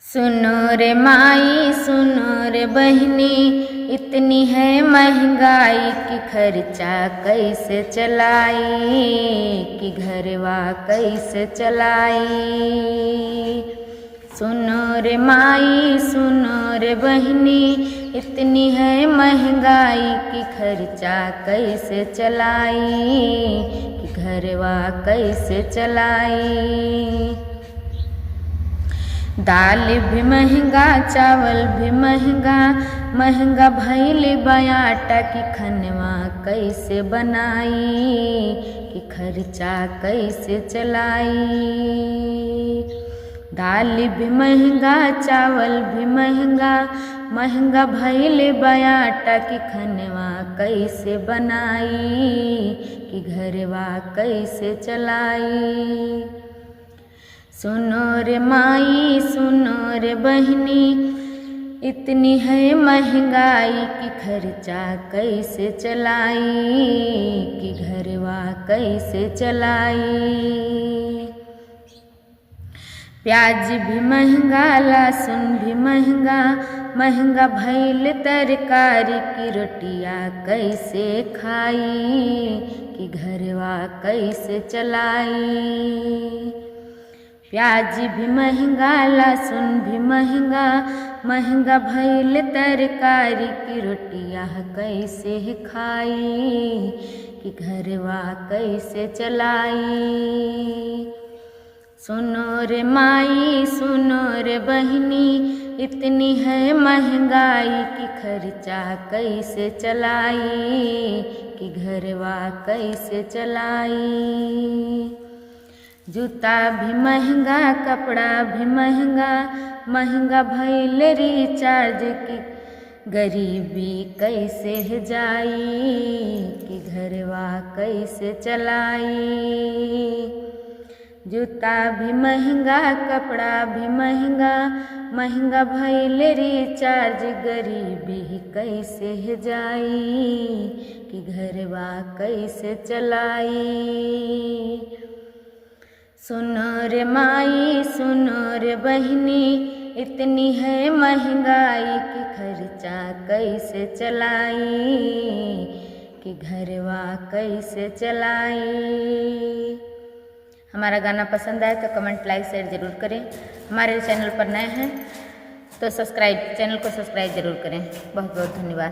सुनो रे माई सुनो रे बहनी, इतनी है महंगाई कि खर्चा कैसे चलाई, कि घरवा कैसे चलाई। सुनो रे माई सुनो रे बहनी, इतनी है महंगाई कि खर्चा कैसे चलाई, कि घरवा कैसे चलाई। दाल भी महंगा चावल भी महंगा, महंगा भइल बयाटा कि खनवा कैसे बनाई, कि खर्चा कैसे चलाई। दाल भी महंगा चावल भी महंगा, महंगा भइल बयाटा कि खनवा कैसे बनाई, कि घरवा कैसे चलाई। सुनो रे माई सुनो रे बहनी, इतनी है महंगाई कि खर्चा कैसे चलाई, कि घरवा कैसे चलाई। प्याज भी महंगा लहसुन भी महंगा, महंगा भइल तरकारी की रोटिया कैसे खाई, कि घरवा कैसे चलाई। प्याज भी महंगा लहसुन भी महंगा, महंगा भइल तरकारी की रोटिया कैसे खाई, कि घरवा कैसे चलाई। सुनो रे माई सुनो रे बहनी, इतनी है महंगाई कि खर्चा कैसे चलाई, कि घरवा कैसे चलाई। जूता भी महंगा कपड़ा भी महंगा, महंगा भइल रिचार्ज की गरीबी कैसे जाई, कि घरवा कैसे चलाई। जूता भी महंगा कपड़ा भी महंगा, महंगा भइल रिचार्ज गरीबी कैसे जाई, कि घरवा कैसे चलाई। सुनो रे माई सुनो रे बहनी, इतनी है महंगाई कि खर्चा कैसे चलाई, कि घरवा कैसे चलाई। हमारा गाना पसंद आए तो कमेंट लाइक शेयर ज़रूर करें। हमारे चैनल पर नए हैं तो चैनल को सब्सक्राइब ज़रूर करें। बहुत बहुत धन्यवाद।